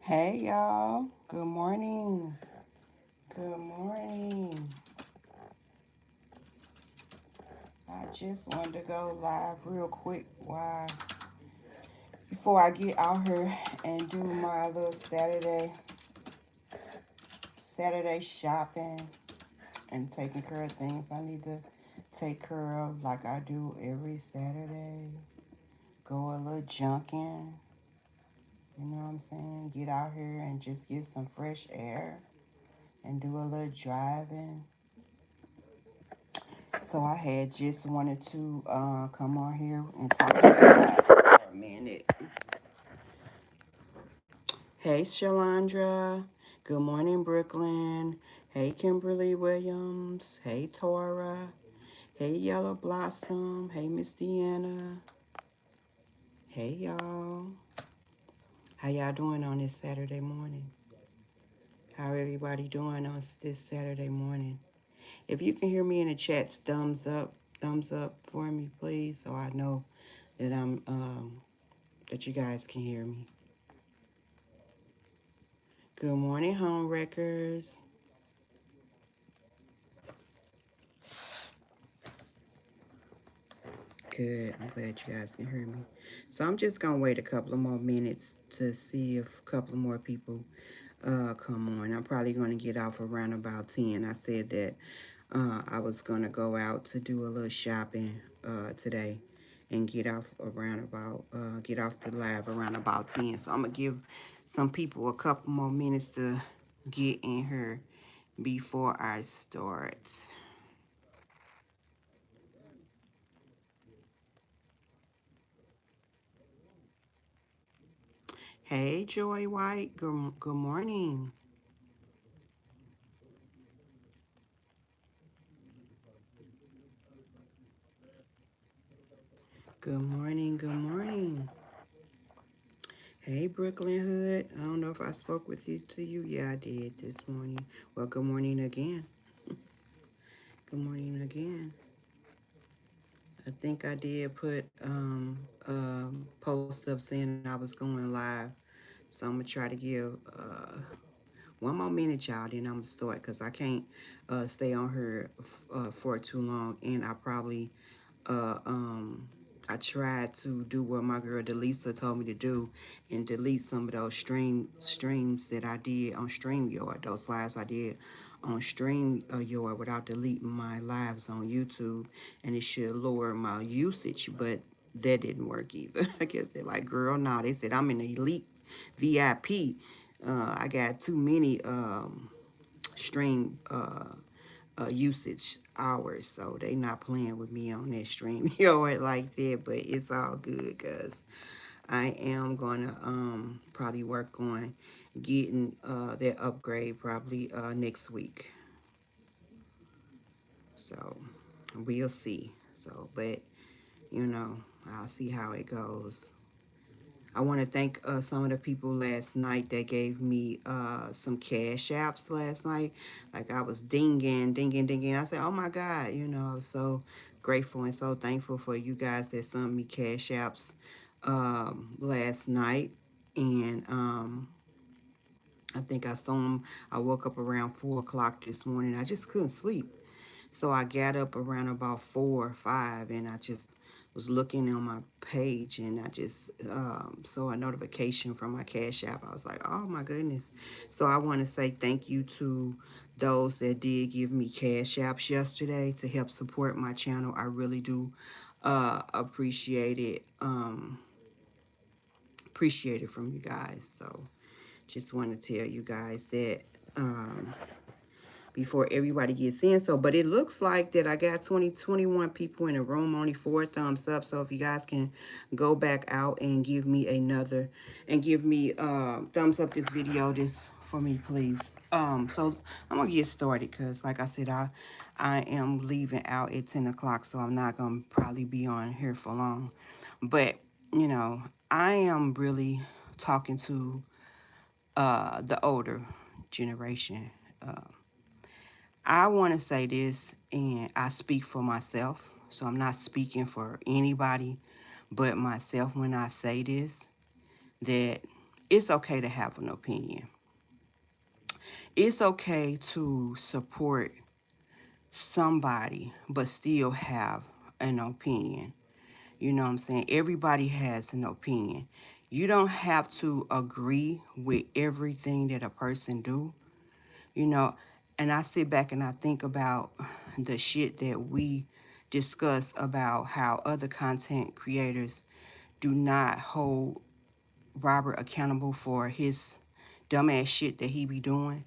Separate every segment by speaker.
Speaker 1: Hey y'all, good morning. Good morning. I just wanted to go live real quick before I get out here and do my little Saturday shopping and taking care of things I need to take care of like I do every Saturday. Go a little junking, you know what I'm saying? Get out here and just get some fresh air and do a little driving. So I had just wanted to come on here and talk to you guys for a minute. Hey, Shalandra. Good morning, Brooklyn. Hey, Kimberly Williams. Hey, Tora. Hey, Yellow Blossom. Hey, Miss Deanna. Hey, y'all. How y'all doing on this Saturday morning? How everybody doing on this Saturday morning? If you can hear me in the chats, thumbs up for me, please, so I know that that you guys can hear me. Good morning, home wreckers. Good. I'm glad you guys can hear me. So I'm just gonna wait a couple of more minutes to see if a couple of more people come on. I'm probably gonna get off around about 10. I said that I was gonna go out to do a little shopping today and get off the live around about 10. So I'm gonna give some people a couple more minutes to get in here before I start. Hey, Joy White. Good morning. Good morning. Good morning. Hey, Brooklyn Hood. I don't know if I spoke with you to you. Yeah, I did this morning. Well, good morning again. Good morning again. I think I did put post up saying I was going live. So I'm gonna try to give one more minute, y'all. Then I'm gonna start because I can't stay on here for too long, and I probably uh, um, I tried to do what my girl Delisa told me to do and delete some of those streams that I did on StreamYard, those lives I did on StreamYard without deleting my lives on YouTube, and it should lower my usage, but that didn't work either. I guess they're like, girl, nah, they said I'm an elite VIP. I got too many stream usage hours, so they not playing with me on that stream yard like that, but it's all good because I am gonna probably work on getting that upgrade probably next week, so we'll see. So but you know, I'll see how it goes. I want to thank some of the people last night that gave me some cash apps last night. Like I was dinging. I said, oh my God, you know, I was so grateful and so thankful for you guys that sent me cash apps last night. And I think I saw them. I woke up around 4 o'clock this morning. I just couldn't sleep. So I got up around about 4 or 5 and I just was looking on my page and I just saw a notification from my Cash App. I was like, oh my goodness. So I want to say thank you to those that did give me Cash Apps yesterday to help support my channel. I really do appreciate it. Appreciate it from you guys. So just want to tell you guys that before everybody gets in. So, but it looks like that I got 21 people in the room, only 4 thumbs up. So if you guys can go back out and give me another, and give me thumbs up this video, this for me, please. So I'm gonna get started because like I said, I am leaving out at 10 o'clock, so I'm not gonna probably be on here for long. But you know, I am really talking to the older generation. I want to say this, and I speak for myself, so I'm not speaking for anybody but myself when I say this, that it's okay to have an opinion. It's okay to support somebody, but still have an opinion. You know what I'm saying? Everybody has an opinion. You don't have to agree with everything that a person do, you know. And I sit back and I think about the shit that we discuss about how other content creators do not hold Robert accountable for his dumbass shit that he be doing.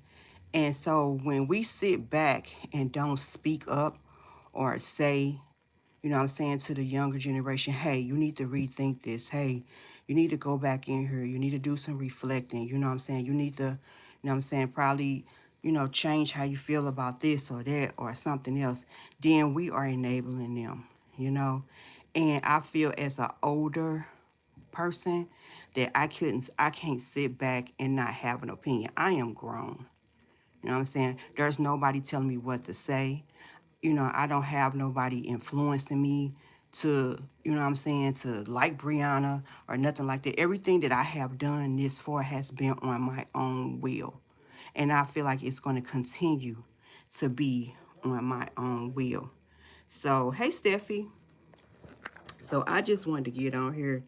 Speaker 1: And so when we sit back and don't speak up or say, you know what I'm saying, to the younger generation, hey, you need to rethink this. Hey, you need to go back in here. You need to do some reflecting. You know what I'm saying? You need to, you know what I'm saying, probably, you know, change how you feel about this or that or something else. Then we are enabling them, you know? And I feel as an older person that I can't sit back and not have an opinion. I am grown. You know what I'm saying? There's nobody telling me what to say. You know, I don't have nobody influencing me to, you know what I'm saying, to like Brianna or nothing like that. Everything that I have done this far has been on my own will. And I feel like it's going to continue to be on my own will. So, hey, Steffi. So I just wanted to get on here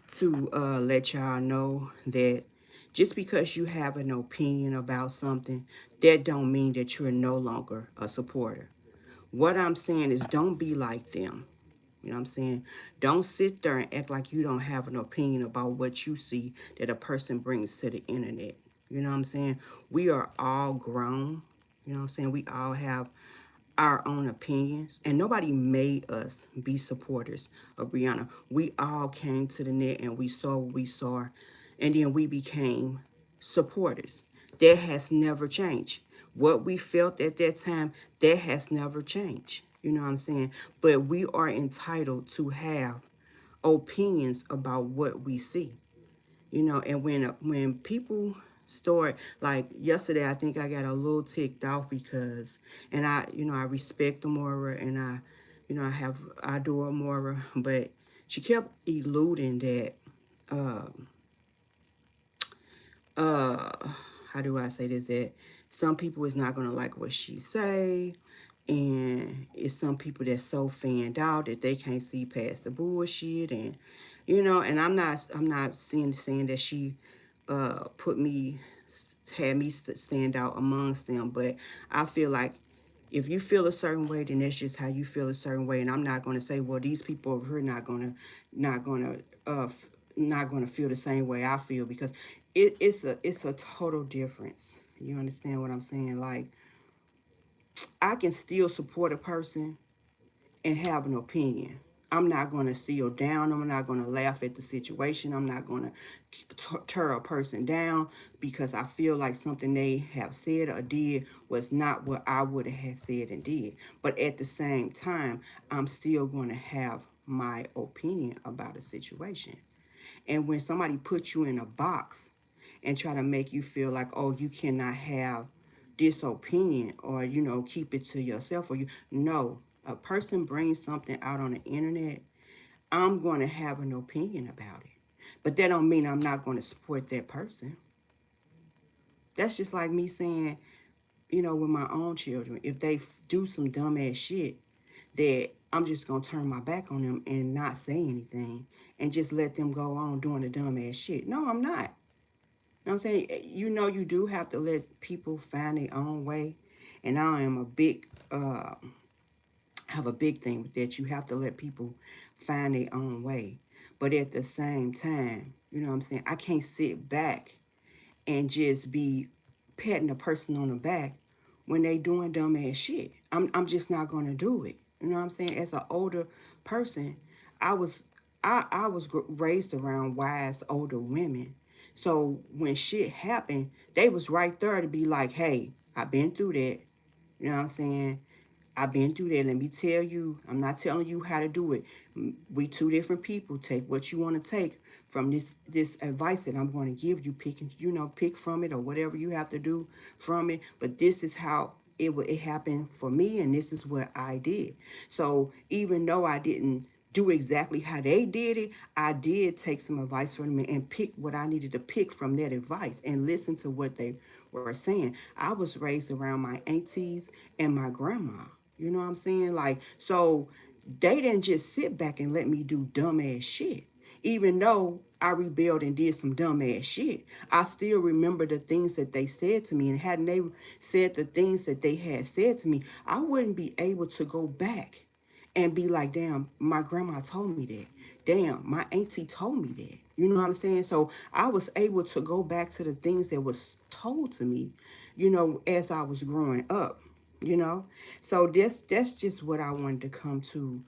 Speaker 1: to let y'all know that just because you have an opinion about something, that don't mean that you're no longer a supporter. What I'm saying is don't be like them. You know what I'm saying? Don't sit there and act like you don't have an opinion about what you see that a person brings to the internet. You know what I'm saying? We are all grown. You know what I'm saying? We all have our own opinions, and nobody made us be supporters of Brianna. We all came to the net and we saw what we saw, and then we became supporters. That has never changed. What we felt at that time, that has never changed. You know what I'm saying? But we are entitled to have opinions about what we see. You know, and when people start, like yesterday, I think I got a little ticked off because, and I, you know, I respect Amora, and I, you know, I adore Amora, but she kept eluding that, uh, uh, how do I say this, that some people is not gonna like what she say, and it's some people that's so fanned out that they can't see past the bullshit, and you know, and I'm not saying that she put me, had me stand out amongst them, but I feel like if you feel a certain way, then that's just how you feel a certain way, and I'm not going to say, well, these people over here not gonna feel the same way I feel, because it's a total difference. You understand what I'm saying? Like, I can still support a person and have an opinion. I'm not going to still down. I'm not going to laugh at the situation. I'm not going to tear a person down because I feel like something they have said or did was not what I would have said and did. But at the same time, I'm still going to have my opinion about a situation. And when somebody puts you in a box and try to make you feel like, oh, you cannot have this opinion, or, you know, keep it to yourself, or you, no, a person brings something out on the internet, I'm going to have an opinion about it. But that don't mean I'm not going to support that person. That's just like me saying, you know, with my own children, if they do some dumbass shit that I'm just going to turn my back on them and not say anything and just let them go on doing the dumb ass shit. No, I'm not. You know what I'm saying? You know, you do have to let people find their own way. And I am a big, have a big thing with that. You have to let people find their own way. But at the same time, you know what I'm saying? I can't sit back and just be patting a person on the back when they doing dumb ass shit. I'm just not gonna do it. You know what I'm saying? As an older person, I was I was raised around wise older women. So when shit happened, they was right there to be like, hey, I've been through that. You know what I'm saying? I've been through that. Let me tell you, I'm not telling you how to do it. We two different people. Take what you want to take from this advice that I'm going to give you. Pick and pick from it or whatever you have to do from it. But this is how it happened for me, and this is what I did. So even though I didn't do exactly how they did it, I did take some advice from them and pick what I needed to pick from that advice and listen to what they were saying. I was raised around my aunties and my grandma. You know what I'm saying? Like, so they didn't just sit back and let me do dumbass shit. Even though I rebelled and did some dumbass shit, I still remember the things that they said to me. And hadn't they said the things that they had said to me, I wouldn't be able to go back and be like, damn, my grandma told me that. Damn, my auntie told me that. You know what I'm saying? So I was able to go back to the things that was told to me, as I was growing up, you know? So that's just what I wanted to come to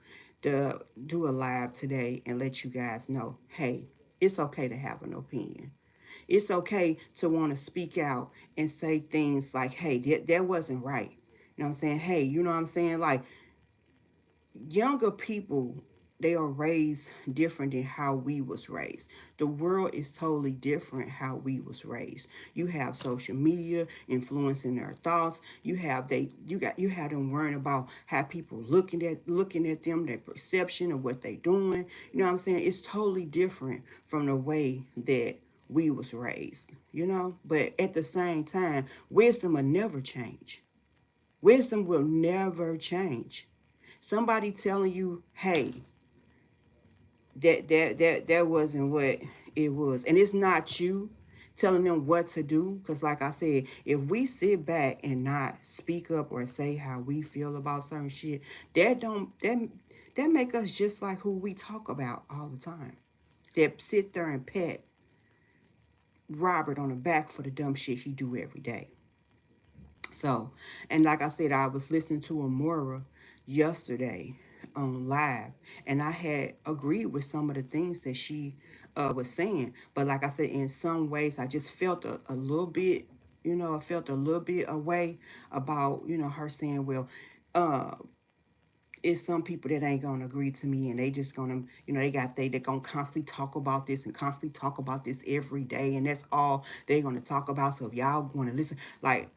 Speaker 1: do a live today and let you guys know, hey, it's okay to have an opinion. It's okay to want to speak out and say things like, hey, that wasn't right. You know what I'm saying? Hey, you know what I'm saying? Like, younger people, they are raised different than how we was raised. The world is totally different how we was raised. You have social media influencing their thoughts. You have them worrying about how people looking at them, their perception of what they doing. You know what I'm saying? It's totally different from the way that we was raised, But at the same time, wisdom will never change. Wisdom will never change. Somebody telling you, hey, that wasn't what it was. And it's not you telling them what to do. Because like I said, if we sit back and not speak up or say how we feel about certain shit, that make us just like who we talk about all the time. That sit there and pat Robert on the back for the dumb shit he do every day. So, and like I said, I was listening to Amora yesterday on live, and I had agreed with some of the things that she was saying. But like I said, in some ways, I just felt a little bit, I felt a little bit away about, her saying, well, uh, it's some people that ain't gonna agree to me, and they just gonna, they're gonna constantly talk about this and constantly talk about this every day, and that's all they're gonna talk about. So if y'all wanna listen, like,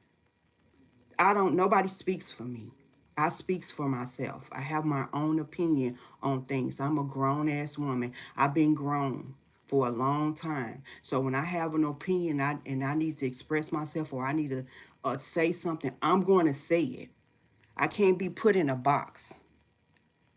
Speaker 1: nobody speaks for me. I speaks for myself. I have my own opinion on things. I'm a grown ass woman. I've been grown for a long time. So when I have an opinion and I need to express myself or I need to say something, I'm going to say it. I can't be put in a box.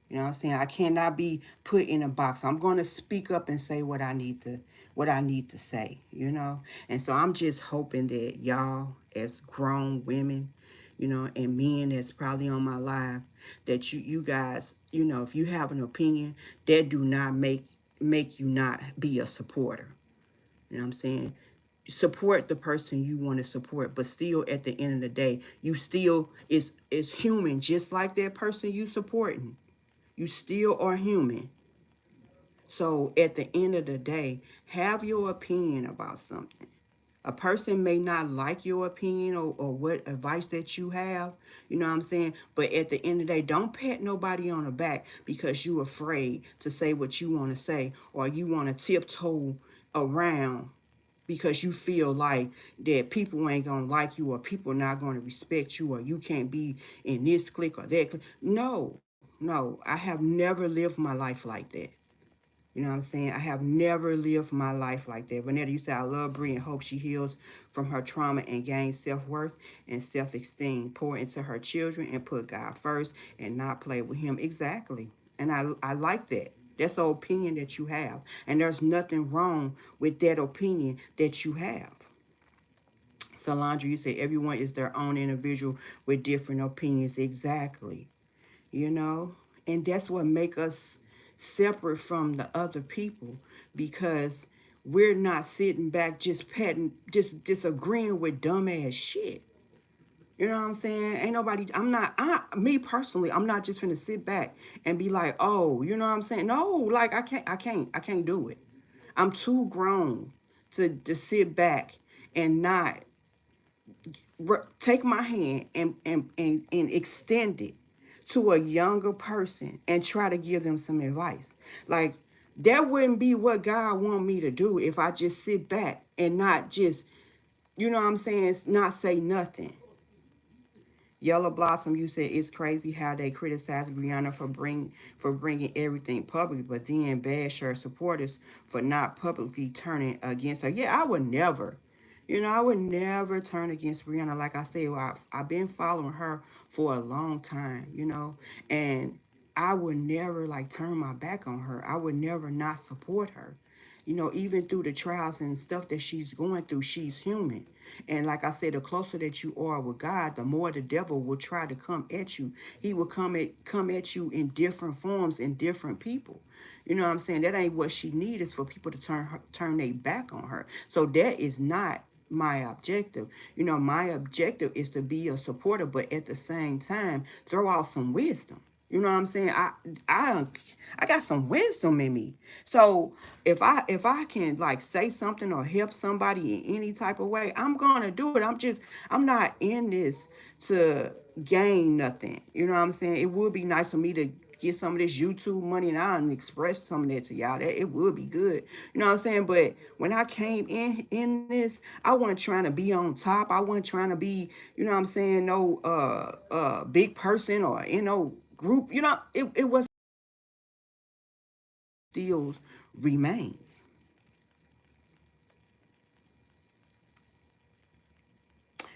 Speaker 1: You know what I'm saying? I cannot be put in a box. I'm going to speak up and say what I need to say. And so I'm just hoping that y'all as grown women, and men that's probably on my live, that you guys, if you have an opinion, that do not make you not be a supporter. You know what I'm saying? Support the person you want to support, but still at the end of the day, you still is human just like that person you supporting. You still are human. So at the end of the day, have your opinion about something. A person may not like your opinion or what advice that you have, you know what I'm saying? But at the end of the day, don't pat nobody on the back because you're afraid to say what you want to say or you want to tiptoe around because you feel like that people ain't gonna like you or people not gonna respect you or you can't be in this clique or that clique. No, I have never lived my life like that. You You know what I'm saying? I have never lived my life like that. Vanetta, you said, I love Bree and hope she heals from her trauma and gains self-worth and self-esteem. Pour into her children and put God first and not play with him. Exactly. And I like that. That's the opinion that you have. And there's nothing wrong with that opinion that you have. Solandra, you say everyone is their own individual with different opinions. Exactly. You know, and that's what make us separate from the other people, because we're not sitting back just patting, just disagreeing with dumbass shit. You know what I'm saying? Ain't nobody, me personally, I'm not just finna sit back and be like, oh, you know what I'm saying? No, like I can't do it. I'm too grown to sit back and not take my hand and extend it to a younger person and try to give them some advice. Like, that wouldn't be what God want me to do if I just sit back and not just, you know what I'm saying, not say nothing. Yellow Blossom, you said it's crazy how they criticize Brianna for bringing everything public, but then bash her supporters for not publicly turning against her. Yeah, I would never. You know, I would never turn against Brianna. Like I said, I've been following her for a long time, you know, and I would never like turn my back on her. I would never not support her. You know, even through the trials and stuff that she's going through, she's human. And like I said, the closer that you are with God, the more the devil will try to come at you. He will come at you in different forms and different people. You know what I'm saying? That ain't what she needs, is for people to turn their back on her. So that is not my objective. You know, my objective is to be a supporter, but at the same time, throw out some wisdom. You know what I'm saying? I got some wisdom in me. So if I can like say something or help somebody in any type of way, I'm gonna do it. I'm not in this to gain nothing. You know what I'm saying? It would be nice for me to get some of this YouTube money and I express some of that to y'all. That it would be good. You know what I'm saying? But when I came in this, I wasn't trying to be on top. I wasn't trying to be, you know what I'm saying, no big person or in no group. You know, it was still remains.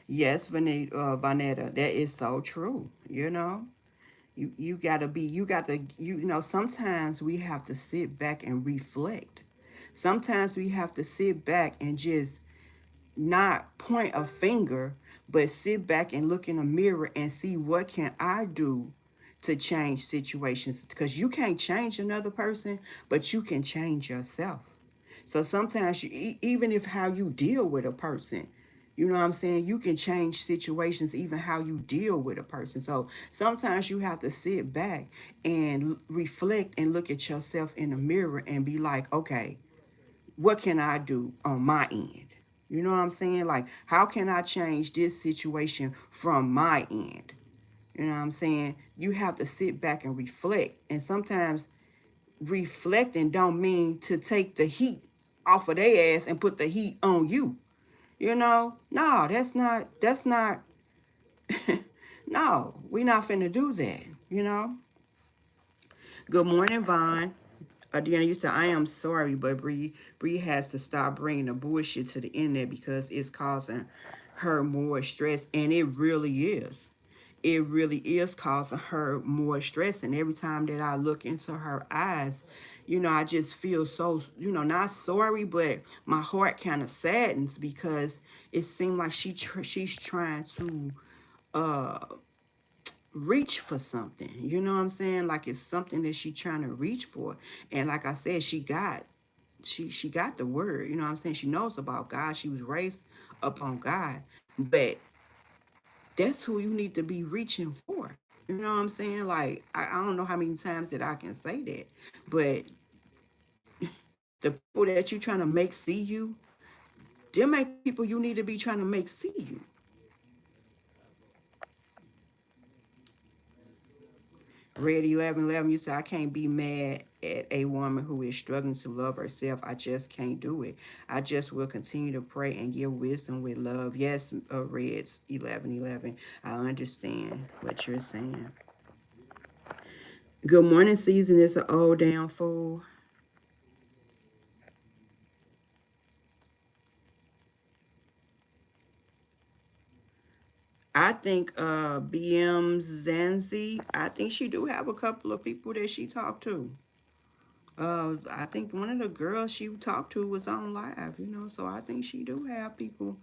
Speaker 1: Yes, Vanetta, that is so true. You know, you gotta be, you know, sometimes we have to sit back and reflect. Sometimes we have to sit back and just not point a finger, but sit back and look in the mirror and see what can I do to change situations, because you can't change another person, but you can change yourself. So sometimes even if how you deal with a person, you know what I'm saying, you can change situations, even how you deal with a person. So sometimes you have to sit back and reflect and look at yourself in the mirror and be like, okay, what can I do on my end? You know what I'm saying? Like, how can I change this situation from my end? You know what I'm saying? You have to sit back and reflect. And sometimes reflecting don't mean to take the heat off of their ass and put the heat on you. You know? No, that's not no, we not finna do that, you know? Good morning, Vaughn. Deanna, you said, I am sorry, but Bree has to stop bringing the bullshit to the internet because it's causing her more stress. And it really is. It really is causing her more stress. And every time that I look into her eyes, you know, I just feel so, you know, not sorry, but my heart kind of saddens because it seems like she's trying to uh reach for something. You know what I'm saying? Like it's something that she's trying to reach for. And like I said, she got the word. You know what I'm saying? She knows about God. She was raised upon God. But that's who you need to be reaching for. You know what I'm saying? Like I don't know how many times that I can say that. But the people that you're trying to make see you, them ain't the people you need to be trying to make see you. Red 1111, you say, I can't be mad at a woman who is struggling to love herself. I just can't do it. I just will continue to pray and give wisdom with love. Yes, Reds 1111, I understand what you're saying. Good morning, season. It's an old damn fool. I think BM Zanzi, I think she do have a couple of people that she talked to. I think one of the girls she talked to was on live, so I think she do have people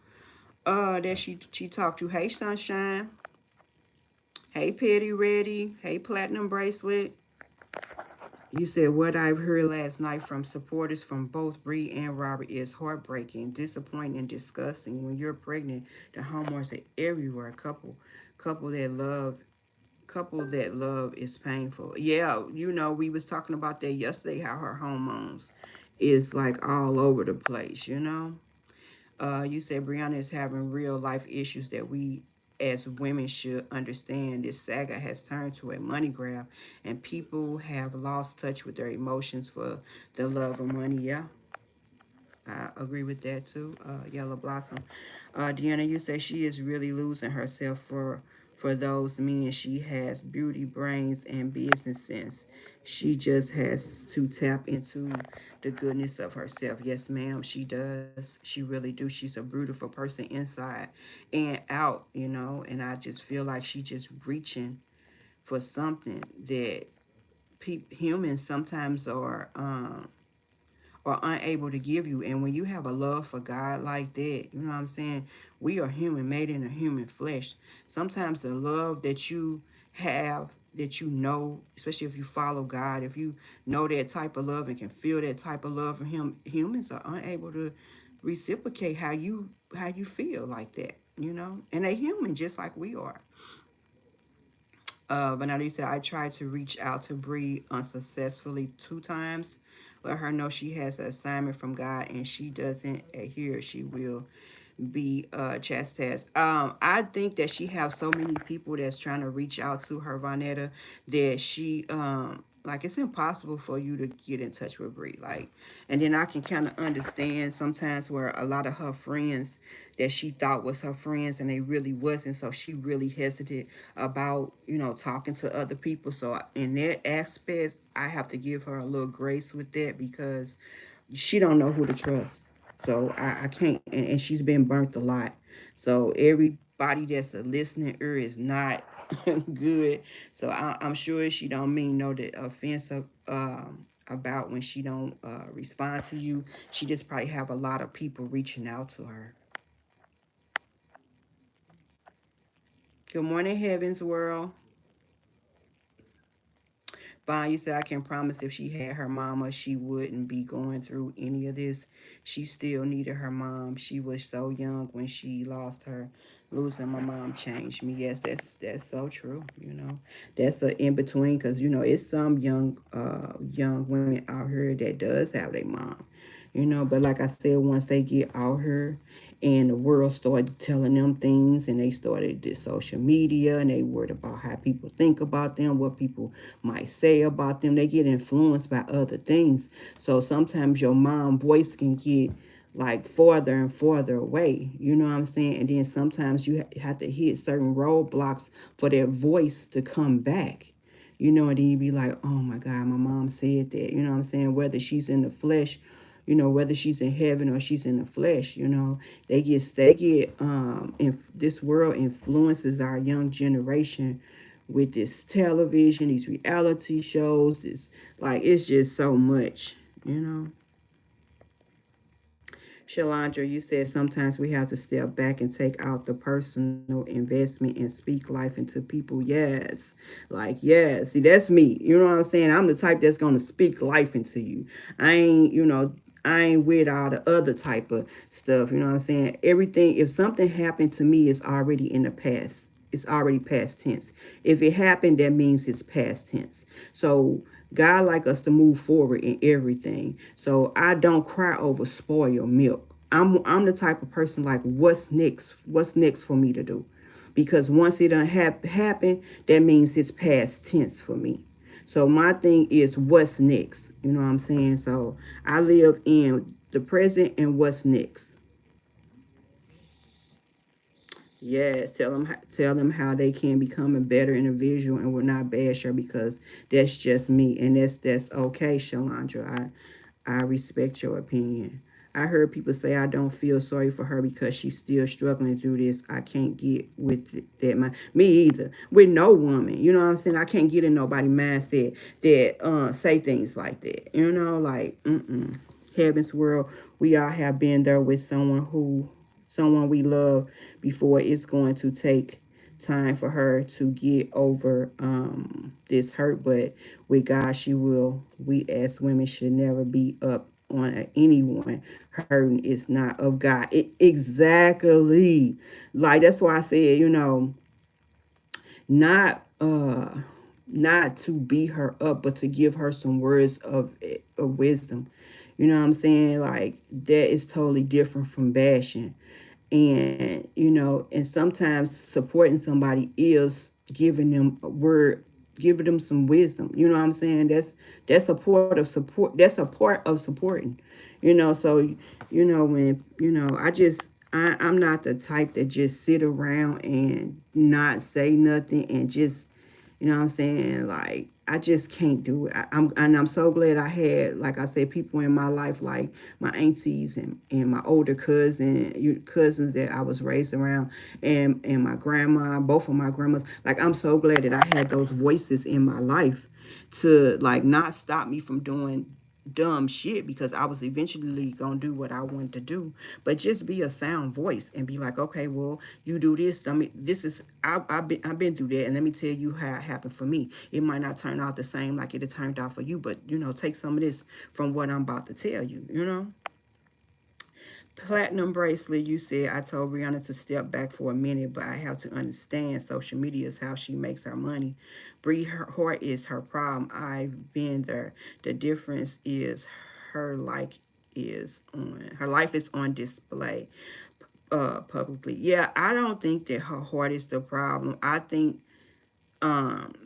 Speaker 1: that she talked to. Hey Sunshine, hey Petty Ready, hey Platinum Bracelet. You said what I've heard last night from supporters from both Bree and Robert is heartbreaking, disappointing, and disgusting. When you're pregnant, the hormones are everywhere. Couple that love, couple that love is painful. Yeah, we was talking about that yesterday. How her hormones is like all over the place. You said Brianna is having real life issues that we as women should understand. This saga has turned to a money grab, and people have lost touch with their emotions for the love of money. Yeah, I agree with that too. Yellow Blossom. Deanna, you say she is really losing herself for those men. She has beauty, brains, and business sense. She just has to tap into the goodness of herself. Yes, ma'am, she does. She really do. She's a beautiful person inside and out. And I just feel like she just reaching for something that humans sometimes are unable to give you. And when you have a love for God like that, you know what I'm saying? We are human, made in a human flesh. Sometimes the love that you have, that especially if you follow God, if you know that type of love and can feel that type of love from Him, humans are unable to reciprocate how you feel like that. And they human just like we are. Vanessa said, I tried to reach out to Bree unsuccessfully 2 times. Let her know she has an assignment from God and she doesn't adhere. She will be chastised. I think that she has so many people that's trying to reach out to her, Vanetta, that she like it's impossible for you to get in touch with Brie. Like, and then I can kind of understand sometimes where a lot of her friends that she thought was her friends and they really wasn't. So she really hesitated about talking to other people. So in that aspect, I have to give her a little grace with that because she don't know who to trust. So I can't, and she's been burnt a lot. So everybody that's a listening ear is not good. So I'm sure she don't mean no offensive about when she don't respond to you. She just probably have a lot of people reaching out to her. Good morning, Heaven's World. Vaughn, you said I can promise if she had her mama, she wouldn't be going through any of this. She still needed her mom. She was so young when she lost her. Losing my mom changed me. Yes, that's so true. That's a in between because it's some young women out here that does have their mom. But like I said, once they get out here and the world started telling them things and they started this social media and they worried about how people think about them, what people might say about them, they get influenced by other things. So sometimes your mom voice can get like farther and farther away, you know what I'm saying? And then sometimes you have to hit certain roadblocks for their voice to come back. And then you be like, oh my God, my mom said that. You know what I'm saying? Whether she's in the flesh, whether she's in heaven or she's in the flesh, this world influences our young generation with this television, these reality shows, this like it's just so much. Shalandra, you said sometimes we have to step back and take out the personal investment and speak life into people. Yes. Like, yes. See, that's me. You know what I'm saying? I'm the type that's going to speak life into you. I ain't with all the other type of stuff. You know what I'm saying? Everything, if something happened to me, it's already in the past. It's already past tense. If it happened, that means it's past tense. So God like us to move forward in everything. So I don't cry over spoiled milk. I'm the type of person like what's next? What's next for me to do? Because once it done happen, that means it's past tense for me. So my thing is what's next. You know what I'm saying? So I live in the present and what's next. Yes, tell them how they can become a better individual and will not bash her because that's just me and that's okay, Shalandra. I respect your opinion. I heard people say I don't feel sorry for her because she's still struggling through this. I can't get with that. Me either. With no woman, you know what I'm saying? I can't get in nobody mindset that say things like that. You know, like Heaven's world. We all have been there with someone we love before. It's going to take time for her to get over this hurt, but with God she will. We as women should never be up on anyone hurting. It's not of God. Exactly. Like that's why I said, not not to beat her up, but to give her some words of wisdom. You know what I'm saying? Like that is totally different from bashing. And and sometimes supporting somebody is giving them a word, giving them some wisdom. You know what I'm saying? That's a part of support. That's a part of supporting. So when I'm not the type that just sit around and not say nothing and just, you know what I'm saying? Like I just can't do it. I'm so glad I had, like I said, people in my life like my aunties and my older cousins that I was raised around, and my grandma, both of my grandmas. Like I'm so glad that I had those voices in my life to like not stop me from doing dumb shit, because I was eventually gonna do what I wanted to do, but just be a sound voice and be like, okay, well, you do this. I mean, this is I've been through that, and let me tell you how it happened for me. It might not turn out the same like it had turned out for you, but take some of this from what I'm about to tell you. Platinum bracelet, you said I told Rihanna to step back for a minute, but I have to understand social media is how she makes her money. Brie Hart is her problem. I've been there. The difference is her like her life is on display publicly. Yeah, I don't think that her heart is the problem. I think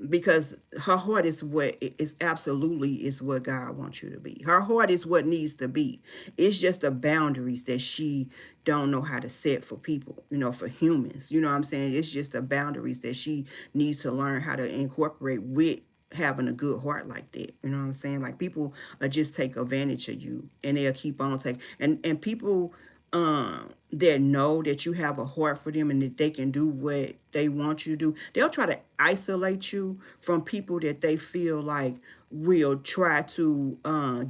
Speaker 1: because her heart is what is absolutely is what God wants you to be. Her heart is what needs to be. It's just the boundaries that she don't know how to set for people, for humans. You know what I'm saying? It's just the boundaries that she needs to learn how to incorporate with having a good heart like that. You know what I'm saying? Like people just take advantage of you, and they'll keep on taking, and people that know that you have a heart for them and that they can do what they want you to do, they'll try to isolate you from people that they feel like will try to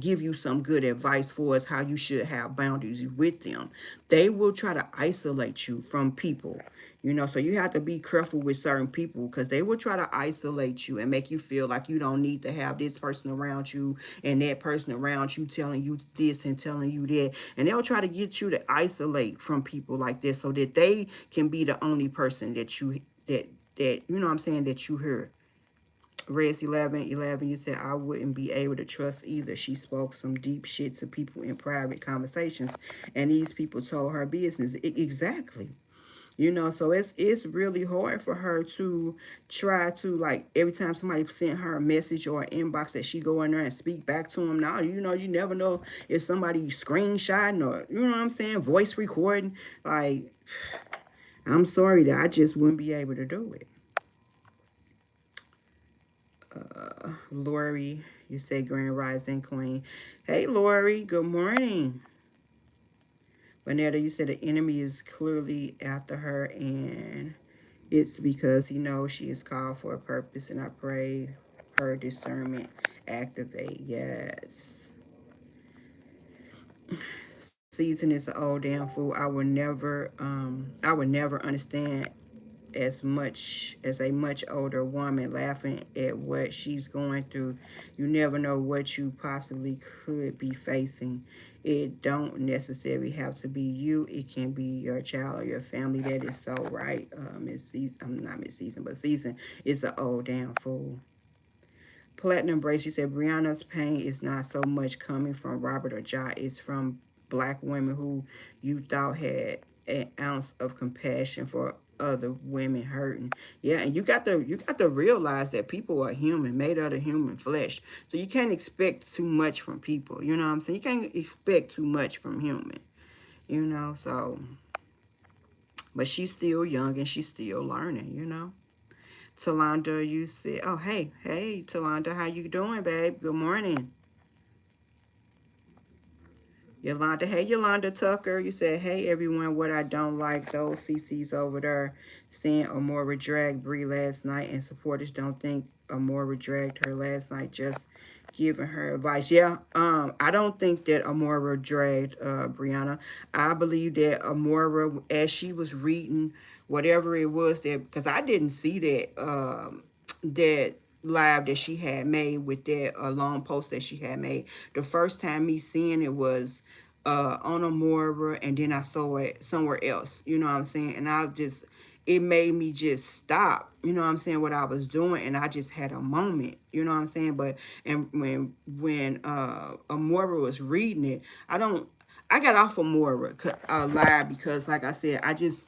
Speaker 1: give you some good advice for us how you should have boundaries with them. They will try to isolate you from people. So you have to be careful with certain people, because they will try to isolate you and make you feel like you don't need to have this person around you and that person around you telling you this and telling you that. And they'll try to get you to isolate from people like this so that they can be the only person that you know what I'm saying, that you heard. Reds 1111, you said I wouldn't be able to trust either. She spoke some deep shit to people in private conversations, and these people told her business. Exactly. So it's really hard for her to try to, like, every time somebody sent her a message or an inbox, that she go in there and speak back to them. Now, you never know if somebody screenshotting or, you know what I'm saying, voice recording. Like, I'm sorry that I just wouldn't be able to do it. Lori, you say Grand Rising Queen. Hey, Lori, good morning. Vanetta, you said the enemy is clearly after her, and it's because he knows she is called for a purpose, and I pray her discernment activate. Yes. Season is an old damn fool. I would never understand as a much older woman laughing at what she's going through. You never know what you possibly could be facing. It don't necessarily have to be you. It can be your child or your family. That is so right. Miss Season, I'm not Miss Season, but Season is an old damn fool. Platinum Brace, you said Brianna's pain is not so much coming from Robert or Jai, it's from black women who you thought had an ounce of compassion for other women hurting. Yeah, and you got to realize that people are human, made out of human flesh. So you can't expect too much from people. You know what I'm saying? You can't expect too much from human. So but she's still young and she's still learning. Talonda, you said, oh, hey, Talonda, how you doing, babe? Good morning. Yolanda. Hey, Yolanda Tucker. You said, hey, everyone. What I don't like, those CCs over there saying Amora dragged Bree last night, and supporters don't think Amora dragged her last night, just giving her advice. Yeah, I don't think that Amora dragged Brianna. I believe that Amora, as she was reading whatever it was that, because I didn't see that, that live that she had made with that long post that she had made. The first time me seeing it was on Amora, and then I saw it somewhere else. You know what I'm saying? And I just, it made me just stop. You know what I'm saying? What I was doing, and I just had a moment. You know what I'm saying? But and when Amora was reading it, I got off of Amora live because, like I said, I just,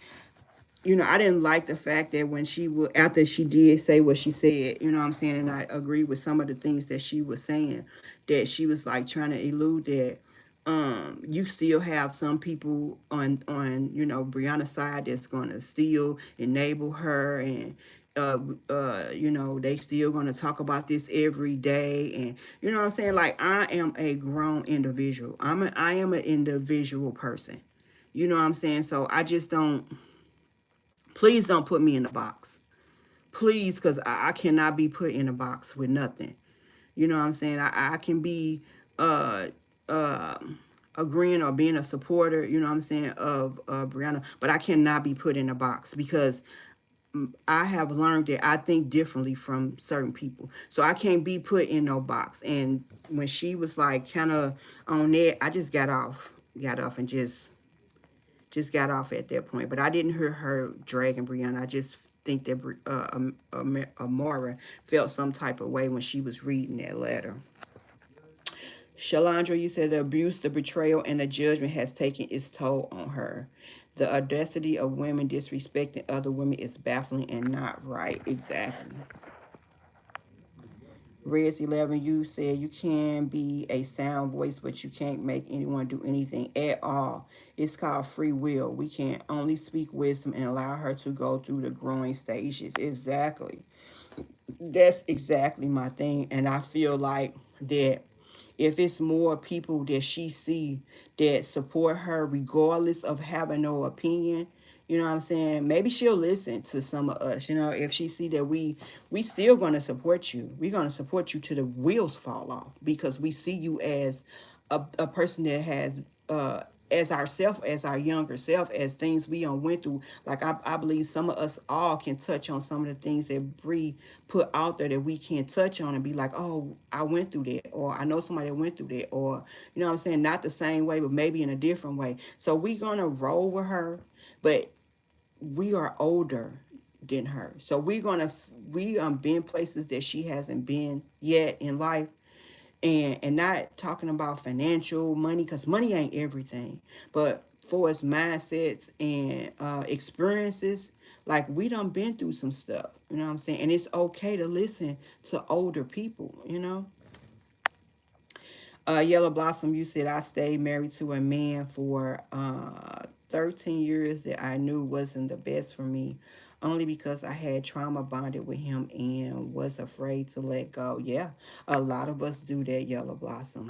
Speaker 1: I didn't like the fact that when she would, after she did say what she said, you know what I'm saying, and I agree with some of the things that she was saying, that she was like trying to elude that you still have some people on Brianna's side that's going to still enable her, and they still going to talk about this every day, and you know what I'm saying, like, I am a grown individual. I am an individual person. You know what I'm saying? So I just don't, please don't put me in a box. Please, because I cannot be put in a box with nothing. You know what I'm saying? I can be uh uh agreeing or being a supporter, you know what I'm saying, of Brianna, but I cannot be put in a box because I have learned that I think differently from certain people. So I can't be put in no box. And when she was like kind of on it, I just got off and just got off at that point. But I didn't hear her dragging Brianna. I just think that Amora felt some type of way when she was reading that letter. Shalandra, you said the abuse, the betrayal, and the judgment has taken its toll on her. The audacity of women disrespecting other women is baffling and not right. Exactly. Reds 11, you said you can be a sound voice, but you can't make anyone do anything at all. It's called free will. We can only speak wisdom and allow her to go through the growing stages. Exactly. That's exactly my thing. And I feel like that if it's more people that she see that support her regardless of having no opinion, you know what I'm saying, maybe she'll listen to some of us. If she see that we still going to support you, we're going to support you till the wheels fall off, because we see you as a person that has as ourself, as our younger self, as things we went through. Like, I believe some of us all can touch on some of the things that Bree put out there that we can touch on and be like, oh, I went through that, or I know somebody that went through that, or you know what I'm saying, not the same way, but maybe in a different way. So we gonna roll with her, but we are older than her. So we been places that she hasn't been yet in life, and not talking about financial money, because money ain't everything, but for its mindsets and experiences, like, we done been through some stuff, you know what I'm saying, and it's okay to listen to older people. Yellow Blossom, you said, I stayed married to a man for 13 years that I knew wasn't the best for me, only because I had trauma bonded with him and was afraid to let go. Yeah, a lot of us do that, Yellow Blossom.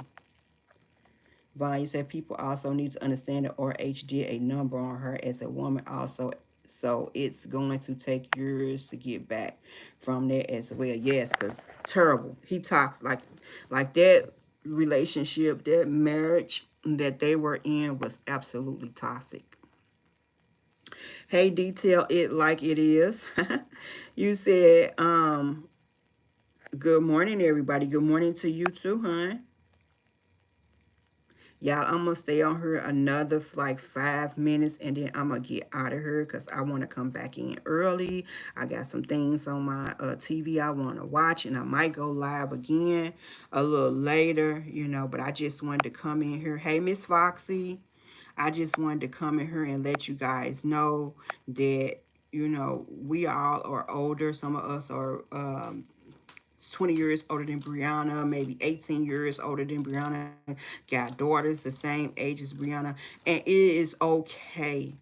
Speaker 1: Vaughn, you said people also need to understand that RH did a number on her as a woman also, so it's going to take years to get back from that as well. Yes, because terrible. He talks like that relationship, that marriage that they were in was absolutely toxic. Hey, detail it like it is. You said, good morning, everybody. Good morning to you too, hon. Y'all, I'm going to stay on here another like 5 minutes, and then I'm going to get out of here because I want to come back in early. I got some things on my TV I want to watch, and I might go live again a little later, but I just wanted to come in here. Hey, Miss Foxy. I just wanted to come in here and let you guys know that, we all are older. Some of us are 20 years older than Brianna, maybe 18 years older than Brianna, got daughters the same age as Brianna, and it is okay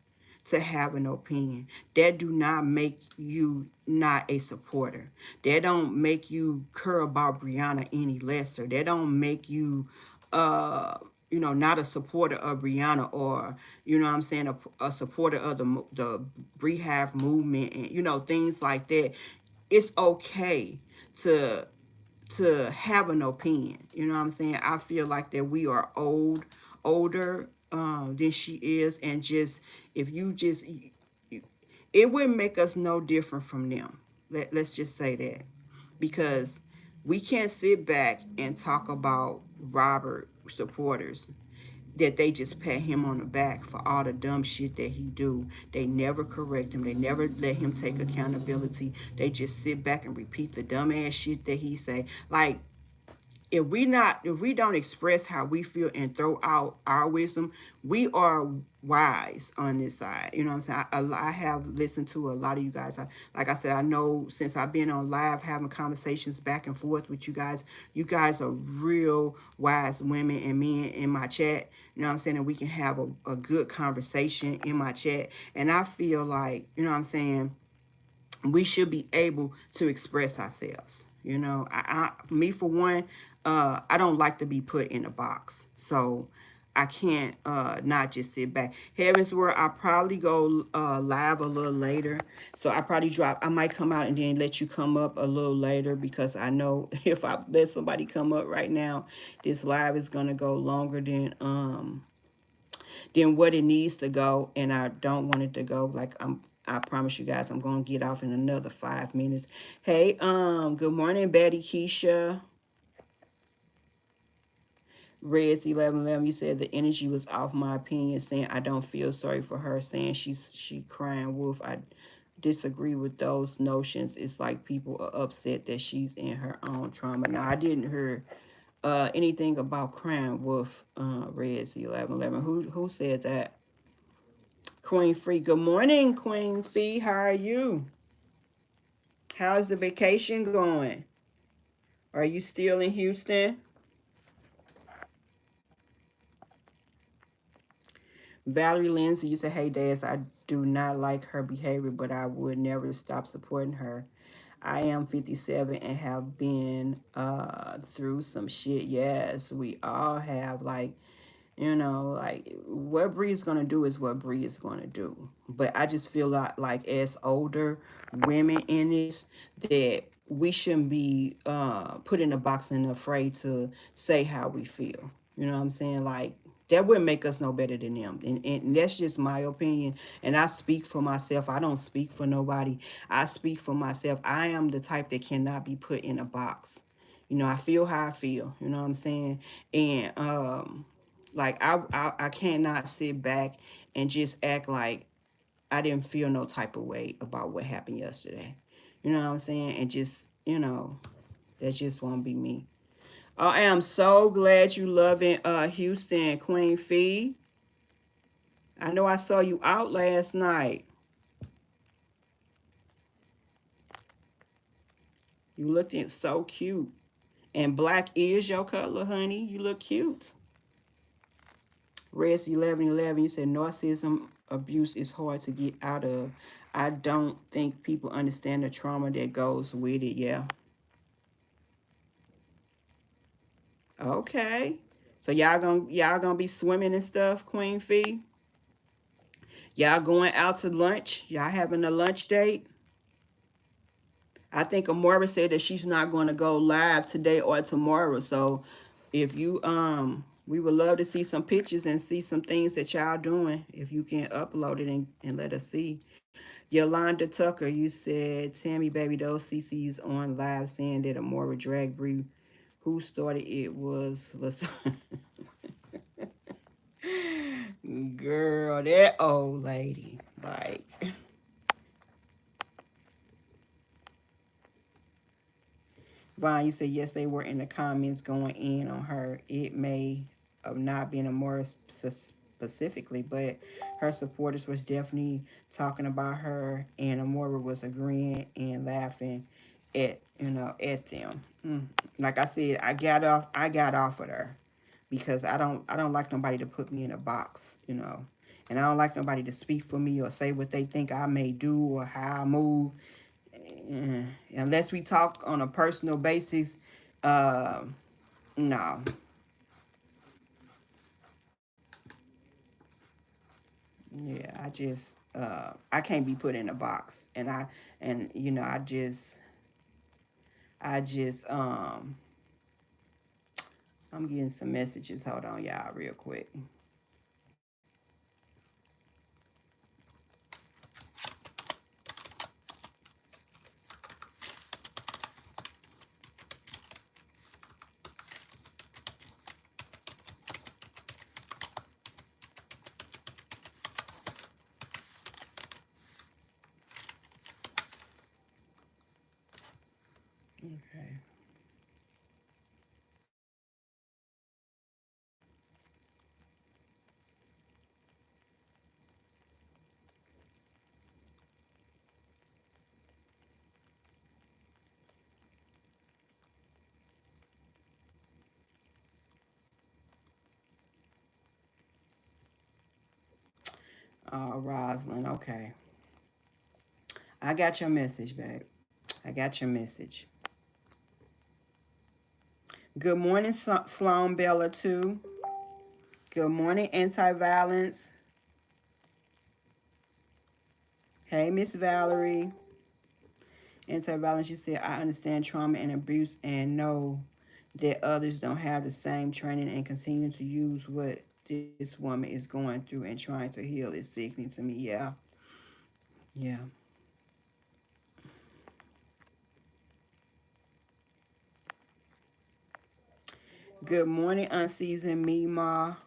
Speaker 1: to have an opinion. That do not make you not a supporter. That don't make you care about Brianna any lesser. That don't make you you know, not a supporter of Brianna, or, you know what I'm saying, a supporter of the rehab movement, and, you know, things like that. It's okay to have an opinion. You know what I'm saying? I feel like that we are older than she is, and just, if you just, it wouldn't make us no different from them. Let's just say that, because we can't sit back and talk about Robert supporters that they just pat him on the back for all the dumb shit that he do. They never correct him. They never let him take accountability. They just sit back and repeat the dumb ass shit that he say. Like, if we don't express how we feel and throw out our wisdom, we are wise on this side. You know what I'm saying? I have listened to a lot of you guys. Like I said, I know since I've been on live having conversations back and forth with you guys are real wise women and men in my chat. You know what I'm saying? And we can have a good conversation in my chat. And I feel like, you know what I'm saying, we should be able to express ourselves. You know, me for one, I don't like to be put in a box. So I can't not just sit back. Heaven's Word, I probably go live a little later. So I might come out and then let you come up a little later, because I know if I let somebody come up right now, this live is going to go longer than what it needs to go, and I don't want it to go like I promise you guys I'm gonna get off in another 5 minutes. Hey, good morning, Betty Keisha. Reds 1111, you said the energy was off. My opinion, saying I don't feel sorry for her, saying she crying wolf. I disagree with those notions. It's like people are upset that she's in her own trauma. Now, I didn't hear anything about crying wolf. Reds 1111, who said that? Queen Free. Good morning, Queen Fee. How are you? How's the vacation going? Are you still in Houston? Valerie Lindsay, you say, hey, Des, I do not like her behavior, but I would never stop supporting her. I am 57 and have been through some shit. Yes, we all have. Like, you know, like, what Bree is going to do is what Bree is going to do. But I just feel like as older women in this, that we shouldn't be put in a box and afraid to say how we feel. You know what I'm saying? Like, that wouldn't make us no better than them. And that's just my opinion. And I speak for myself. I don't speak for nobody. I speak for myself. I am the type that cannot be put in a box. You know, I feel how I feel. You know what I'm saying? And like I cannot sit back and just act like I didn't feel no type of way about what happened yesterday. You know what I'm saying? And just, you know, that just won't be me. I am so glad you loving Houston, Queen Fee. I know I saw you out last night. You looking so cute. And black is your color, honey. You look cute. Reds 1111, you said narcissism abuse is hard to get out of. I don't think people understand the trauma that goes with it. Yeah. Okay. So y'all gonna be swimming and stuff, Queen Fee? Y'all going out to lunch? Y'all having a lunch date? I think Amora said that she's not going to go live today or tomorrow. So if you we would love to see some pictures and see some things that y'all doing. If you can upload it and let us see. Yolanda Tucker, you said, Tammy Baby, those CC's on live saying that Amora drag Bree. Who started it was girl, that old lady. Like, Vaughn, you said yes, they were in the comments going in on her. It may have not been a more specifically, but her supporters was definitely talking about her, and Amora was agreeing and laughing at at them. Like I said, I got off of her because I don't like nobody to put me in a box, and I don't like nobody to speak for me or say what they think I may do or how I move. Unless we talk on a personal basis, uh, no. Yeah, I can't be put in a box. And you know, I just I'm getting some messages. Hold on, y'all, real quick. Okay. Rosalind, okay. I got your message, babe. I got your message. Good morning, Sloan Bella, too. Good morning, anti-violence. Hey, Miss Valerie. Anti-violence, you said, I understand trauma and abuse and know that others don't have the same training and continue to use what this woman is going through and trying to heal is sickening to me. Yeah. Yeah. Good morning, unseasoned Mima.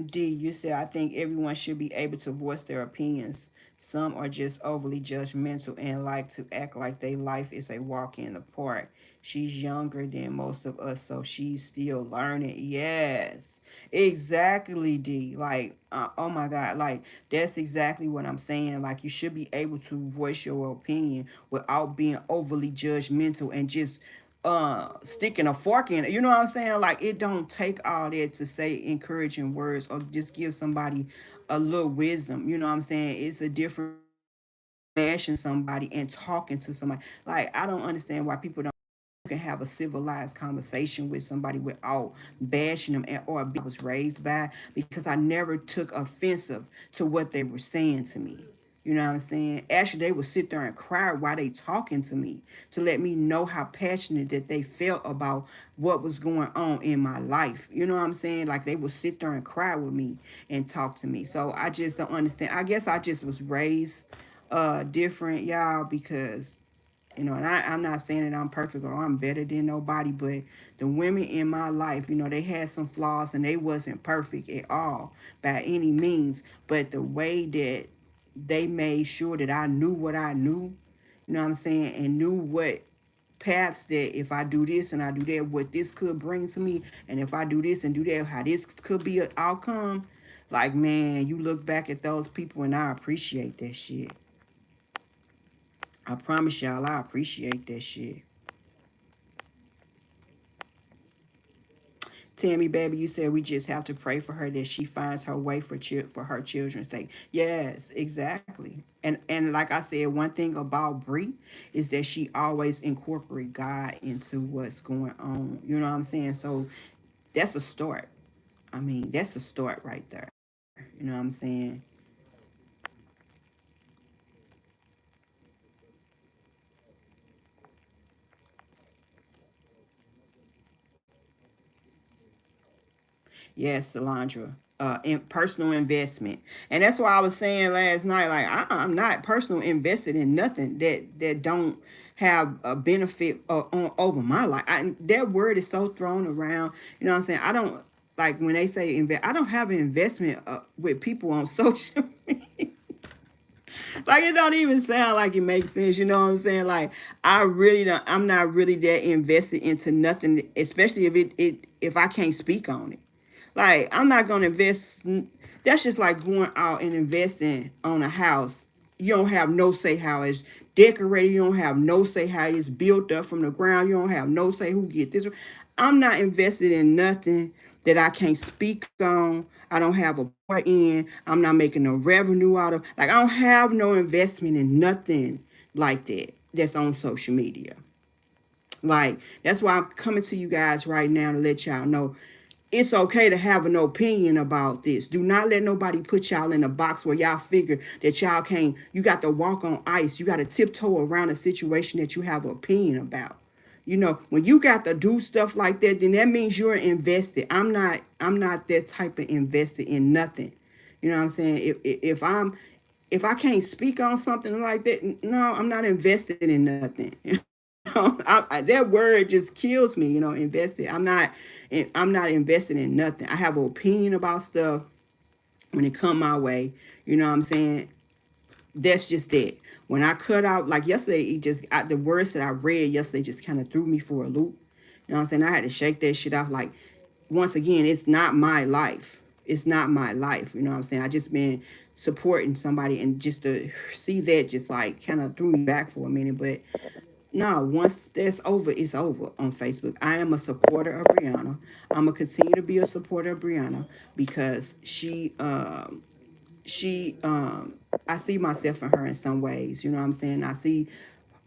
Speaker 1: D, you said, I think everyone should be able to voice their opinions. Some are just overly judgmental and like to act like their life is a walk in the park. She's younger than most of us, so she's still learning. Yes, exactly, D. Like, oh my God, like, that's exactly what I'm saying. Like, you should be able to voice your opinion without being overly judgmental and just sticking a fork in it. You know what I'm saying? Like, it don't take all that to say encouraging words or just give somebody a little wisdom. You know what I'm saying? It's a different bashing somebody and talking to somebody. Like, I don't understand why people don't can have a civilized conversation with somebody without bashing them or I was raised by, because I never took offensive to what they were saying to me. You know what I'm saying? Actually, they would sit there and cry while they talking to me to let me know how passionate that they felt about what was going on in my life. You know what I'm saying? Like, they would sit there and cry with me and talk to me. So I just don't understand. I guess I just was raised different, y'all, because and I'm not saying that I'm perfect or I'm better than nobody, but the women in my life, they had some flaws and they wasn't perfect at all by any means. But the way that they made sure that I knew what I knew, you know what I'm saying, and knew what paths that if I do this and I do that, what this could bring to me, and if I do this and do that, how this could be an outcome. Like, man, you look back at those people and I appreciate that shit. I promise y'all, I appreciate that shit. Tammy, baby, you said we just have to pray for her that she finds her way for her children's sake. Yes, exactly. And like I said, one thing about Bree is that she always incorporate God into what's going on. You know what I'm saying? So that's a start. I mean, that's a start right there. You know what I'm saying? Yes, Solandra. In personal investment, and that's why I was saying last night, like I'm not personal invested in nothing that don't have a benefit over my life. That word is so thrown around. You know what I'm saying? I don't like when they say invest. I don't have an investment with people on social media. Like, it don't even sound like it makes sense. You know what I'm saying? Like, I really don't. I'm not really that invested into nothing, especially if I can't speak on it. Like, I'm not gonna invest. That's just like going out and investing on a house. You don't have no say how it's decorated. You don't have no say how it's built up from the ground. You don't have no say who get this. I'm not invested in nothing that I can't speak on. I don't have a part in. I'm not making no revenue out of. Like, I don't have no investment in nothing like that that's on social media. Like, that's why I'm coming to you guys right now to let y'all know it's okay to have an opinion about this. Do not let nobody put y'all in a box where y'all figure that y'all can't, you got to walk on ice. You got to tiptoe around a situation that you have an opinion about. You know, when you got to do stuff like that, then that means you're invested. I'm not that type of invested in nothing. You know what I'm saying? If I can't speak on something like that, no, I'm not invested in nothing. That word just kills me. Invested. I'm not invested in nothing. I have an opinion about stuff when it come my way. You know what I'm saying? That's just it. When I cut out, like yesterday, the words that I read yesterday just kind of threw me for a loop. You know what I'm saying? I had to shake that shit off. Like, once again, it's not my life. It's not my life. You know what I'm saying? I just been supporting somebody, and just to see that just like kind of threw me back for a minute. But no, once that's over, it's over on Facebook. I am a supporter of Brianna. I'm gonna continue to be a supporter of Brianna because she I see myself in her in some ways. You know what I'm saying? I see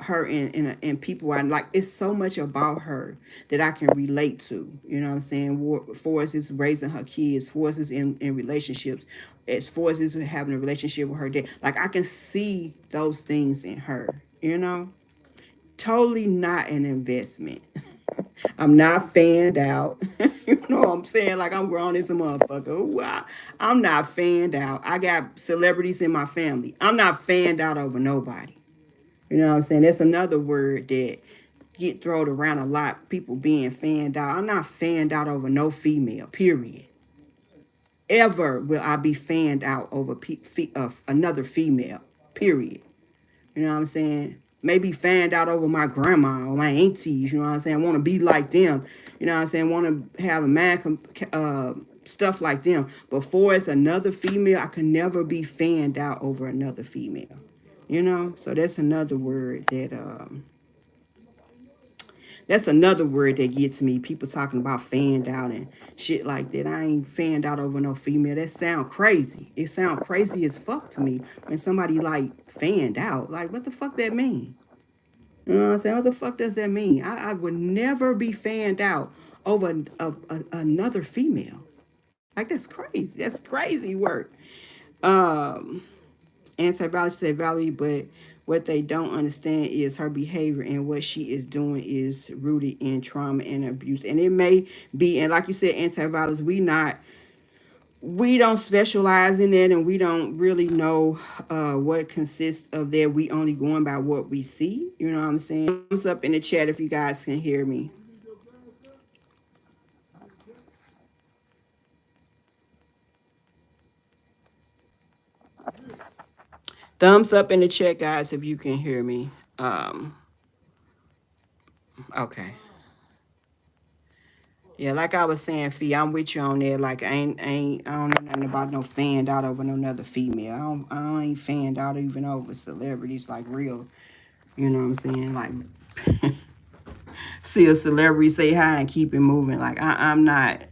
Speaker 1: her in people I like. It's so much about her that I can relate to. You know what I'm saying? Forrest is raising her kids. Forrest is in relationships. As Forrest is having a relationship with her dad. Like, I can see those things in her. Totally not an investment. I'm not fanned out. You know what I'm saying? Like, I'm grown as a motherfucker. Ooh, I'm not fanned out. I got celebrities in my family. I'm not fanned out over nobody. You know what I'm saying? That's another word that get thrown around a lot. People being fanned out. I'm not fanned out over no female. Period. Ever will I be fanned out over another female. Period. You know what I'm saying? Maybe fanned out over my grandma or my aunties. You know what I'm saying? Want to be like them. You know what I'm saying? Want to have a man stuff like them. Before it's another female, I can never be fanned out over another female. So that's another word that gets me. People talking about fanned out and shit like that. I ain't fanned out over no female. That sound crazy. It sound crazy as fuck to me when somebody like fanned out. Like, what the fuck that mean? You know what I'm saying? What the fuck does that mean? I would never be fanned out over another female. Like, that's crazy. That's crazy work. Um, Anti-Valerie said Valerie, but what they don't understand is her behavior, and what she is doing is rooted in trauma and abuse. And it may be, and like you said, anti-violence, we don't specialize in that, and we don't really know what it consists of that. We only going by what we see. You know what I'm saying? Thumbs up in the chat if you guys can hear me. Thumbs up in the chat, guys, if you can hear me. Okay. Yeah, like I was saying, Fee, I'm with you on there. Like, I don't know nothing about no fanned out over no another female. I ain't fanned out even over celebrities, like real. You know what I'm saying? Like, see a celebrity say hi and keep it moving. Like, I'm not.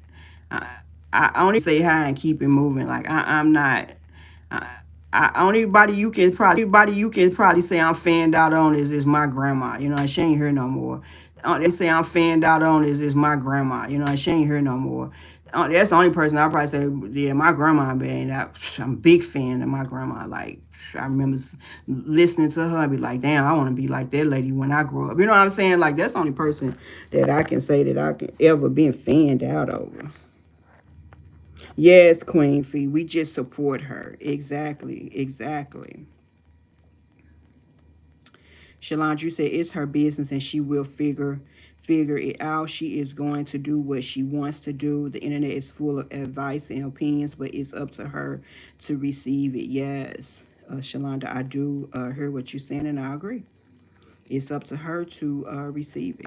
Speaker 1: I, I only say hi and keep it moving. Like, I'm not. Only body you can probably say I'm fanned out on is my grandma. She ain't here no more. They say I'm fanned out on is my grandma. She ain't here no more. That's the only person I probably say, yeah, my grandma, man. I'm a big fan of my grandma. Like, I remember listening to her and be like, damn, I want to be like that lady when I grow up. You know what I'm saying? Like, that's the only person that I can say that I can ever been fanned out over. Yes, Queen Fee. We just support her. Exactly. Exactly. Shalandra said it's her business and she will figure it out. She is going to do what she wants to do. The internet is full of advice and opinions, but it's up to her to receive it. Yes, Shalonda, I do hear what you're saying, and I agree. It's up to her to receive it.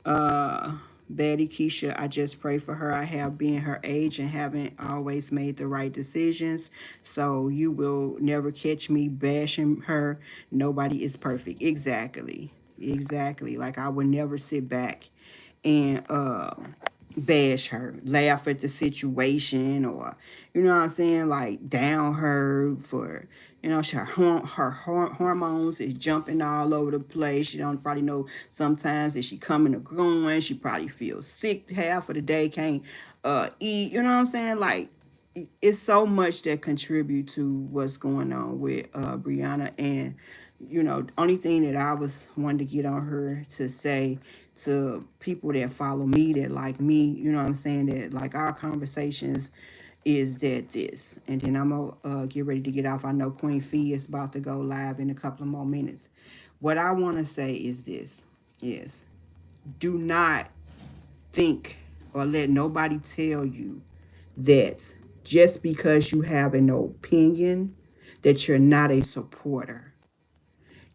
Speaker 1: Uh, Betty Keisha, I just pray for her. I have been her age and haven't always made the right decisions. So you will never catch me bashing her. Nobody is perfect. Exactly. Exactly. Like, I would never sit back and bash her, laugh at the situation, or you know what I'm saying, like down her for, you know, her hormones is jumping all over the place. She don't probably know sometimes that she coming or going. She probably feels sick half of the day, can't eat. You know what I'm saying? Like it's so much that contribute to what's going on with Brianna. And you know, only thing that I was wanting to get on her to say to people that follow me, that like me, you know what I'm saying, that like our conversations is that this. And then I'm gonna get ready to get off. I know Queen Fee is about to go live in a couple of more minutes. What I want to say is this: is do not think or let nobody tell you that just because you have an opinion that you're not a supporter.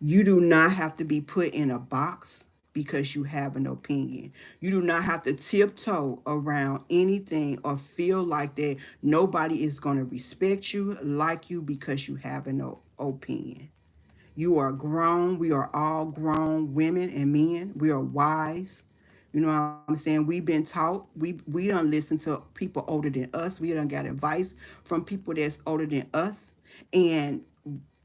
Speaker 1: You do not have to be put in a box because you have an opinion. You do not have to tiptoe around anything or feel like that nobody is going to respect you, like you, because you have an opinion. You are grown. We are all grown women and men. We are wise. You know what I'm saying? We've been taught. We don't listen to people older than us. We don't got advice from people that's older than us. And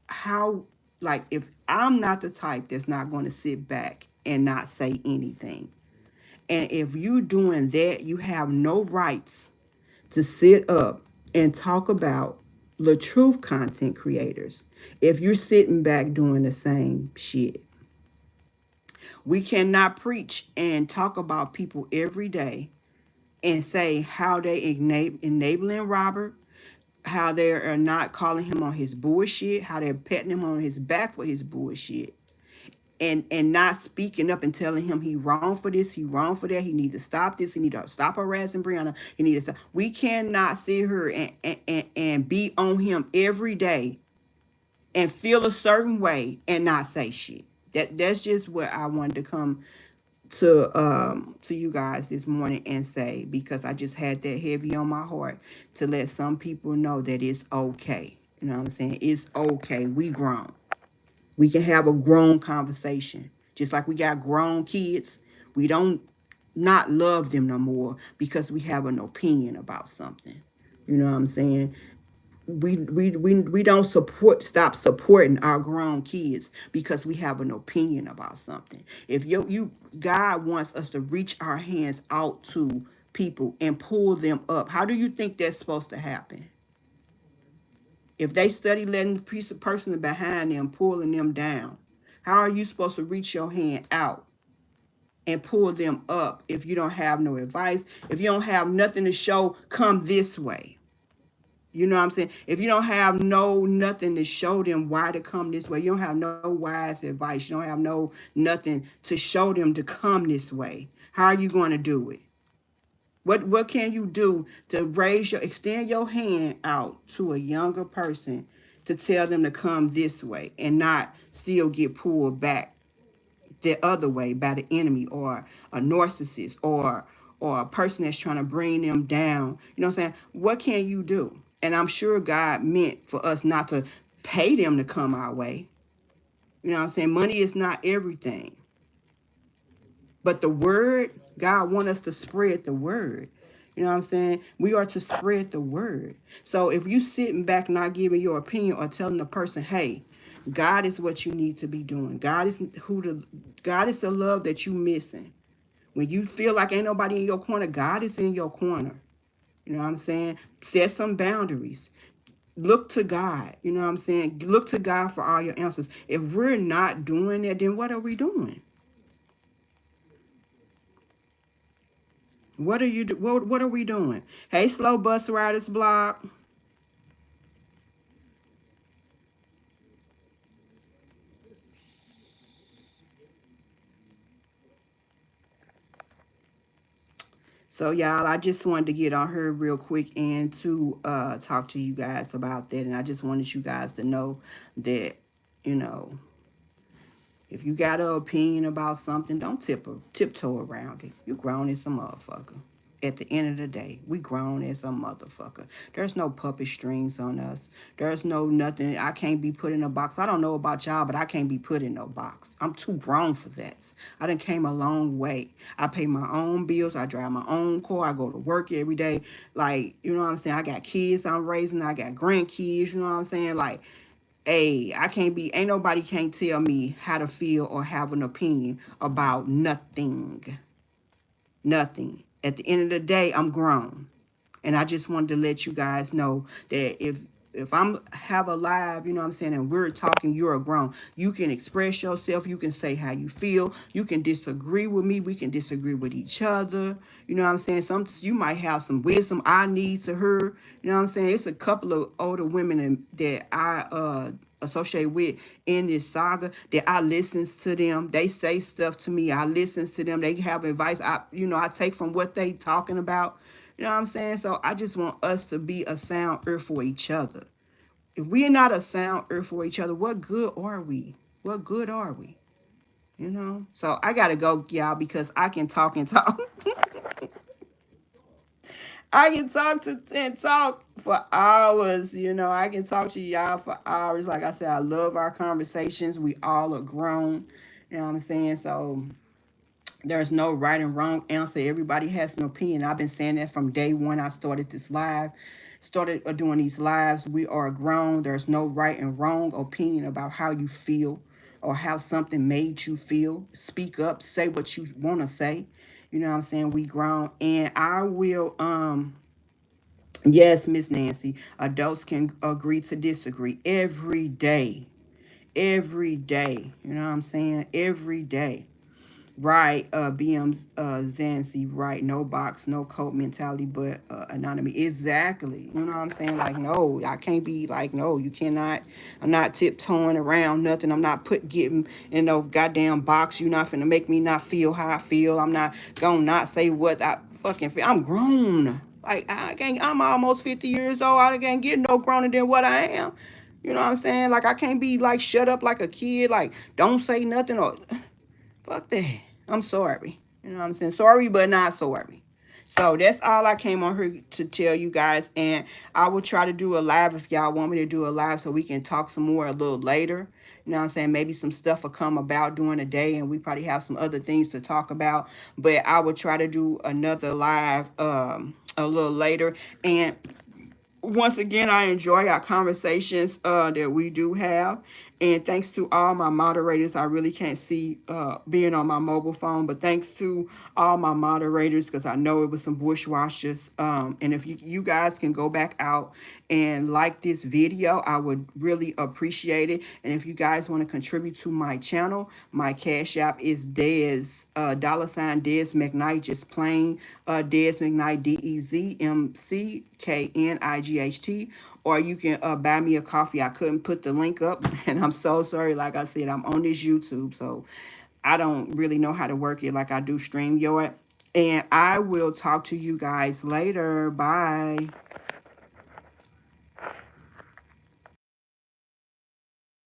Speaker 1: how, like, if I'm not the type that's not going to sit back and not say anything, and if you doing that, you have no rights to sit up and talk about the truth content creators if you're sitting back doing the same shit. We cannot preach and talk about people every day and say how they enabling Robert, how they are not calling him on his bullshit, how they're patting him on his back for his bullshit, and not speaking up and telling him he wrong for this, he wrong for that, he needs to stop this, he need to stop harassing Brianna, he need to stop. We cannot sit here and be on him every day and feel a certain way and not say shit. That's just what I wanted to come to you guys this morning and say, because I just had that heavy on my heart to let some people know that it's okay. You know what I'm saying? It's okay. We grown. We can have a grown conversation. Just like we got grown kids, we don't not love them no more because we have an opinion about something. You know what I'm saying? We don't stop supporting our grown kids because we have an opinion about something. If you God wants us to reach our hands out to people and pull them up, how do you think that's supposed to happen? If they study letting the person behind them pulling them down, how are you supposed to reach your hand out and pull them up if you don't have no advice, if you don't have nothing to show, come this way? You know what I'm saying? If you don't have nothing to show them why to come this way, you don't have no wise advice, you don't have nothing to show them to come this way. How are you going to do it? What can you do to extend your hand out to a younger person to tell them to come this way and not still get pulled back the other way by the enemy or a narcissist or a person that's trying to bring them down? You know what I'm saying? What can you do? And I'm sure God meant for us not to pay them to come our way. You know what I'm saying? Money is not everything. But the word, God wants us to spread the word. You know what I'm saying? We are to spread the word. So if you sitting back not giving your opinion or telling the person, hey, God is what you need to be doing. God is the love that you missing. When you feel like ain't nobody in your corner, God is in your corner. You know what I'm saying? Set some boundaries. Look to God. You know what I'm saying? Look to God for all your answers. If we're not doing that, then what are we doing? What are we doing? Hey, slow bus riders block. So y'all, I just wanted to get on here real quick and to talk to you guys about that. And I just wanted you guys to know that, you know, if you got an opinion about something, don't tiptoe around it. You grown as a motherfucker. At the end of the day, we grown as a motherfucker. There's no puppet strings on us. There's no nothing. I can't be put in a box. I don't know about y'all, but I can't be put in no box. I'm too grown for that. I done came a long way. I pay my own bills. I drive my own car. I go to work every day. Like, you know what I'm saying? I got kids I'm raising. I got grandkids. You know what I'm saying? Like, hey, I can't be, ain't nobody can't tell me how to feel or have an opinion about nothing. Nothing. At the end of the day, I'm grown. And I just wanted to let you guys know that if I'm have a live, you know what I'm saying, and we're talking, you're a grown. You can express yourself. You can say how you feel. You can disagree with me. We can disagree with each other. You know what I'm saying? You might have some wisdom I need to hear. You know what I'm saying? It's a couple of older women that I associate with in this saga that I listens to them. They say stuff to me. I listens to them. They have advice. I take from what they talking about. You know what I'm saying? So I just want us to be a sound earth for each other. If we're not a sound earth for each other, what good are we? What good are we? You know? So I gotta go, y'all, because I can talk and talk. I can talk and talk for hours, you know. I can talk to y'all for hours. Like I said, I love our conversations. We all are grown. You know what I'm saying? So there's no right and wrong answer. Everybody has an opinion. I've been saying that from day one I started this live. Started doing these lives. We are grown. There's no right and wrong opinion about how you feel or how something made you feel. Speak up. Say what you want to say. You know what I'm saying? We grown. And I will yes, Miss Nancy, adults can agree to disagree every day. Every day. You know what I'm saying? Every day. Right, BM's Zancy, right, no box, no code mentality, but anonymity. Exactly. You know what I'm saying? Like, no, I can't be like, no, you cannot. I'm not tiptoeing around nothing. I'm not getting in no goddamn box. You're not finna make me not feel how I feel. I'm not gonna not say what I fucking feel. I'm grown. Like, I'm almost 50 years old. I can't get no growner than what I am. You know what I'm saying? Like, I can't be like shut up like a kid. Like, don't say nothing or fuck that. I'm sorry. You know what I'm saying? Sorry, but not sorry. So that's all I came on here to tell you guys. And I will try to do a live if y'all want me to do a live so we can talk some more a little later. You know what I'm saying? Maybe some stuff will come about during the day and we probably have some other things to talk about. But I will try to do another live a little later. And once again, I enjoy our conversations that we do have. And thanks to all my moderators. I really can't see being on my mobile phone, but thanks to all my moderators because I know it was some bushwashers. And if you guys can go back out and like this video, I would really appreciate it. And if you guys want to contribute to my channel, my cash app is Dez, $Dez McKnight, just plain Dez McKnight, DEZMCKNIGHT. Or you can buy me a coffee. I couldn't put the link up, and I'm so sorry. Like I said, I'm on this YouTube, so I don't really know how to work it like I do StreamYard. And I will talk to you guys later. Bye.